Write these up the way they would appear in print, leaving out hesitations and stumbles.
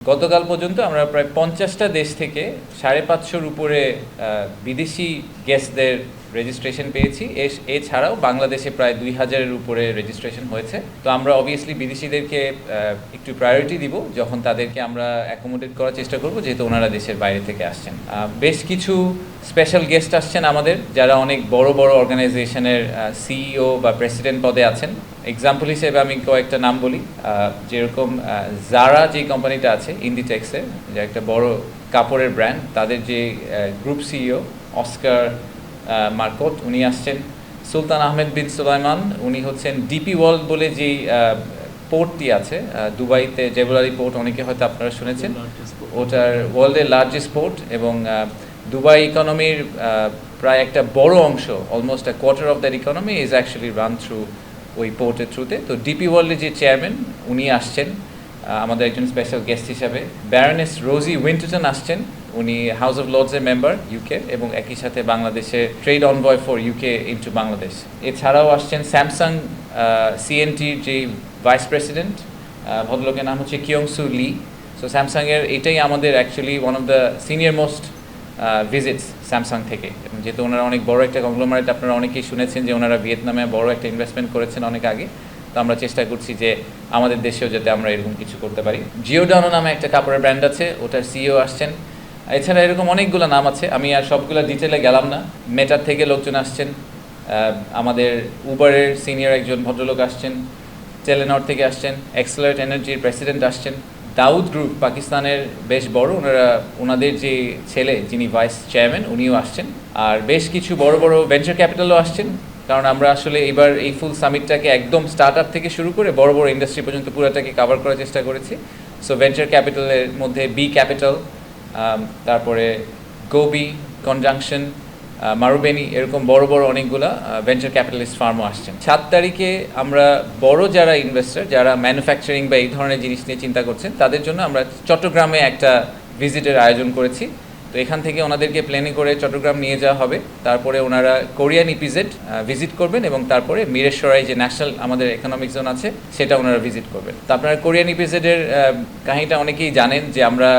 গতকাল পর্যন্ত আমরা প্রায় 50টা দেশ থেকে 550-র উপরে বিদেশি গেস্টদের রেজিস্ট্রেশন পেয়েছি। এছাড়াও বাংলাদেশে প্রায় 2000-এর উপরে রেজিস্ট্রেশন হয়েছে। তো আমরা অবভিয়াসলি বিদেশিদেরকে একটু প্রায়োরিটি দিব যখন তাদেরকে আমরা অ্যাকোমোডেট করার চেষ্টা করব, যেহেতু ওনারা দেশের বাইরে থেকে আসছেন। বেশ কিছু স্পেশাল গেস্ট আসছেন আমাদের, যারা অনেক বড় বড় অর্গানাইজেশনের সিইও বা প্রেসিডেন্ট পদে আছেন। এক্সাম্পল হিসেবে আমি কয়েকটা নাম বলি, যেরকম জারা যে কোম্পানিটা আছে ইন্ডিটেক্সের, যে একটা বড় কাপড়ের ব্র্যান্ড, তাদের যে গ্রুপ সিইও অস্কার মার্কট উনি আসছেন। সুলতান আহমেদ বিন সুলাইমান উনি হচ্ছেন ডিপি ওয়ার্ল্ড বলে যেই পোর্টটি আছে দুবাইতে, জেবুলারি পোর্ট, অনেকে হয়তো আপনারা শুনেছেন, ওটার ওয়ার্ল্ডের লার্জেস্ট পোর্ট এবং দুবাই ইকোনমির প্রায় একটা বড় অংশ, almost a quarter of that economy is actually run through ওই পোর্টের থ্রুতে। তো ডিপি ওয়ার্ল্ডের যে চেয়ারম্যান উনি আসছেন আমাদের একজন স্পেশাল গেস্ট হিসাবে। ব্যারনেস রোজি উইন্টারটন আসছেন, উনি হাউস অফ লর্ডসের মেম্বার ইউকে এবং একই সাথে বাংলাদেশের trade envoy for UK into Bangladesh. এছাড়াও আসছেন স্যামসাং সিএনটির যে ভাইস প্রেসিডেন্ট, ভদ্রলোকের নাম হচ্ছে কিয়ংসু লি। সো স্যামসাংয়ের এটাই আমাদের actually one of the senior most visits Samsung থেকে, এবং যেহেতু ওনারা অনেক বড় একটা কংগ্লোমারেট, আপনারা অনেকেই শুনেছেন যে ওনারা ভিয়েতনামে বড় একটা ইনভেস্টমেন্ট করেছেন অনেক আগে। তো আমরা চেষ্টা করছি যে আমাদের দেশেও যাতে আমরা এরকম কিছু করতে পারি। জিওডানো নামে একটা কাপড়ের ব্র্যান্ড আছে, ওটার সিইও আসছেন। এছাড়া এরকম অনেকগুলো নাম আছে, আমি আর সবগুলো ডিটেলে গেলাম না। মেটার থেকে লোকজন আসছেন, আমাদের উবারের সিনিয়র একজন ভদ্রলোক আসছেন, টেলেনর থেকে আসছেন, এক্সেলারেট এনার্জির প্রেসিডেন্ট আসছেন, দাউদ গ্রুপ পাকিস্তানের বেশ বড়, ওনাদের যে ছেলে যিনি ভাইস চেয়ারম্যান উনিও আসছেন। আর বেশ কিছু বড় বড় ভেঞ্চার ক্যাপিটালও আসছেন, কারণ আমরা আসলে এবার এই ফুল সামিটটাকে একদম স্টার্ট আপ থেকে শুরু করে বড় বড় ইন্ডাস্ট্রি পর্যন্ত পুরোটাকে কভার করার চেষ্টা করেছি। সো ভেঞ্চার ক্যাপিটালের মধ্যে বি ক্যাপিটাল, তারপরে গোবি, কনজাংশন, মারুবেনি, এরকম বড় বড় অনেকগুলো ভেঞ্চার ক্যাপিটালিস্ট ফার্মও আসছেন। 7 তারিখে আমরা বড় যারা ইনভেস্টর, যারা ম্যানুফ্যাকচারিং বা এই ধরনের জিনিস নিয়ে চিন্তা করছেন, তাদের জন্য আমরা চট্টগ্রামে একটা ভিজিটের আয়োজন করেছি। তো এখান থেকে ওনাদেরকে প্লেনে করে চট্টগ্রাম নিয়ে যাওয়া হবে, তারপরে ওনারা কোরিয়ান ইপিজেড ভিজিট করবেন এবং তারপরে মিরেশ্বরাই যে ন্যাশনাল আমাদের ইকোনমিক জোন আছে সেটা ওনারা ভিজিট করবেন। তো আপনারা কোরিয়ান ইপিজেডের কাহিনীটা অনেকেই জানেন যে আমরা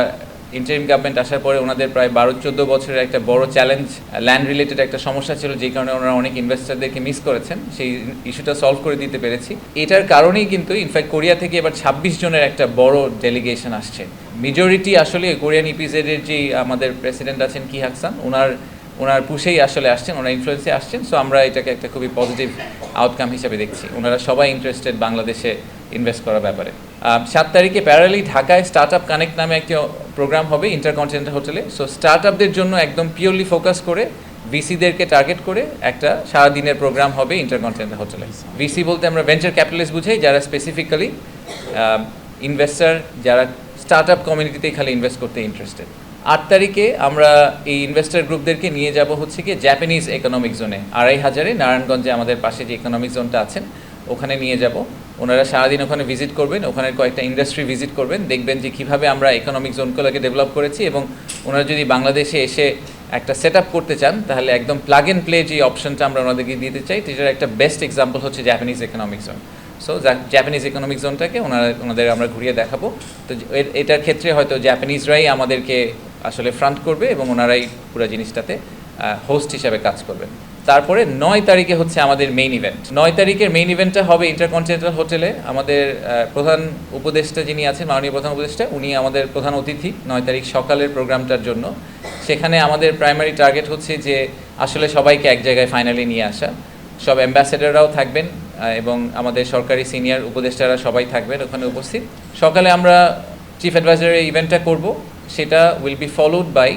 ইন্টারিম গভর্নমেন্ট আসার পরে ওনাদের প্রায় 12-14 বছরের একটা বড় চ্যালেঞ্জ, ল্যান্ড রিলেটেড একটা সমস্যা ছিল, যেই কারণে ওনারা অনেক ইনভেস্টরদেরকে মিস করেছেন। সেই ইস্যুটা সলভ করে দিতে পেরেছি। এটার কারণেই কিন্তু ইনফ্যাক্ট কোরিয়া থেকে এবার 26 জনের একটা বড় ডেলিগেশন আসছে। মেজরিটি আসলে কোরিয়ান ইপিজেডের যে আমাদের প্রেসিডেন্ট আছেন কি হাকসান, ওনার পুশেই আসলে আসছেন, ওনার ইনফ্লুয়েন্সে আসছেন। সো আমরা এটাকে একটা খুবই পজিটিভ আউটকাম হিসেবে দেখছি। ওনারা সবাই ইন্টারেস্টেড বাংলাদেশে ইনভেস্ট করার ব্যাপারে। 7 তারিখে প্যারালি ঢাকায় স্টার্ট আপ কানেক্ট নামে একটি প্রোগ্রাম হবে ইন্টারকন্টিনেন্টাল হোটেলে। সো স্টার্ট আপদের জন্য একদম পিওরলি ফোকাস করে ভিসিদেরকে টার্গেট করে একটা সারাদিনের প্রোগ্রাম হবে ইন্টারকন্টিনেন্টাল হোটেলে। ভিসি বলতে আমরা ভেঞ্চার ক্যাপিটালিস্ট বুঝাই, যারা স্পেসিফিক্যালি ইনভেস্টার, যারা স্টার্ট আপ কমিউনিটিতেই খালি ইনভেস্ট করতে ইন্টারেস্টেড। 8 তারিখে আমরা এই ইনভেস্টার গ্রুপদেরকে নিয়ে যাব হচ্ছে কি জাপানিজ ইকোনমিক জোনে, 2500-এ নারায়ণগঞ্জে আমাদের পাশে যে ইকোনমিক জোনটা আছেন ওখানে নিয়ে যাব। ওনারা সারাদিন ওখানে ভিজিট করবেন, ওখানে কয়েকটা ইন্ডাস্ট্রি ভিজিট করবেন, দেখবেন যে কীভাবে আমরা ইকোনমিক জোনগুলোকে ডেভেলপ করেছি। এবং ওনারা যদি বাংলাদেশে এসে একটা সেট আপ করতে চান, তাহলে একদম প্লাগ অ্যান্ড প্লে যে অপশনটা আমরা ওনাদেরকে দিতে চাই, এটার একটা বেস্ট এক্সাম্পল হচ্ছে Japanese economic zone. So Japanese economic জোনটাকে ওনাদের আমরা ঘুরিয়ে দেখাবো। তো এটার ক্ষেত্রে হয়তো জাপানিজরাই আমাদেরকে আসলে ফ্রন্ট করবে এবং ওনারাই পুরো জিনিসটাতে হোস্ট হিসাবে কাজ করবেন। তারপরে 9 তারিখে হচ্ছে আমাদের মেইন ইভেন্ট। 9 তারিখের মেইন ইভেন্টটা হবে ইন্টারকন্টিনেন্টাল হোটেলে। আমাদের প্রধান উপদেষ্টা যিনি আছেন, মাননীয় প্রধান উপদেষ্টা, উনি আমাদের প্রধান অতিথি 9 তারিখ সকালের প্রোগ্রামটার জন্য। সেখানে আমাদের প্রাইমারি টার্গেট হচ্ছে যে আসলে সবাইকে এক জায়গায় ফাইনালি নিয়ে আসা। সব অ্যাম্বাসেডাররাও থাকবেন এবং আমাদের সরকারি সিনিয়র উপদেষ্টারা সবাই থাকবেন ওখানে উপস্থিত। সকালে আমরা চিফ অ্যাডভাইজারের ইভেন্টটা করব, সেটা উইল বি ফলোড বাই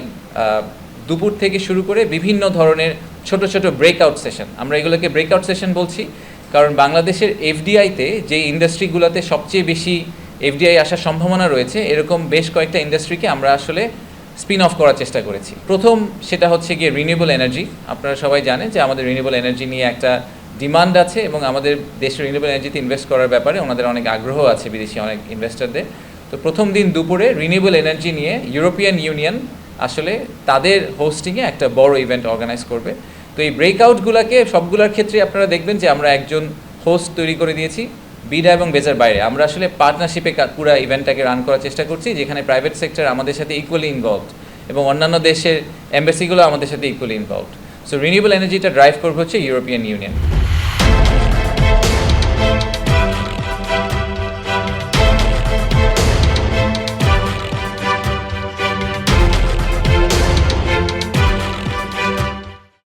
দুপুর থেকে শুরু করে বিভিন্ন ধরনের ছোট ছোট ব্রেকআউট সেশন। আমরা এগুলোকে ব্রেকআউট সেশন বলছি কারণ বাংলাদেশের এফডিআইতে যে ইন্ডাস্ট্রিগুলোতে সবচেয়ে বেশি এফডিআই আসার সম্ভাবনা রয়েছে, এরকম বেশ কয়েকটা ইন্ডাস্ট্রিকে আমরা আসলে স্পিন অফ করার চেষ্টা করেছি। প্রথম সেটা হচ্ছে গিয়ে রিনিউয়েবল এনার্জি। আপনারা সবাই জানেন যে আমাদের রিনিউয়েবল এনার্জি নিয়ে একটা ডিমান্ড আছে এবং আমাদের দেশের রিনিউয়েবল এনার্জিতে ইনভেস্ট করার ব্যাপারে ওনাদের অনেক আগ্রহ আছে বিদেশি অনেক ইনভেস্টরদের। তো প্রথম দিন দুপুরে রিনিউয়েবল এনার্জি নিয়ে ইউরোপিয়ান ইউনিয়ন আসলে তাদের হোস্টিংয়ে একটা বড় ইভেন্ট অর্গানাইজ করবে। তো এই ব্রেকআউটগুলোকে সবগুলোর ক্ষেত্রে আপনারা দেখবেন যে আমরা একজন হোস্ট তৈরি করে দিয়েছি, বিডা এবং বেজার বাইরে আমরা আসলে পার্টনারশিপে পুরো ইভেন্টটাকে রান করার চেষ্টা করছি, যেখানে প্রাইভেট সেক্টর আমাদের সাথে ইকুয়ালি ইনভলভড এবং অন্যান্য দেশের এম্বাসিগুলো আমাদের সাথে ইকুয়ালি ইনভলভড। সো রিনিউয়েবল এনার্জিটা ড্রাইভ করবে হচ্ছে ইউরোপিয়ান ইউনিয়ন।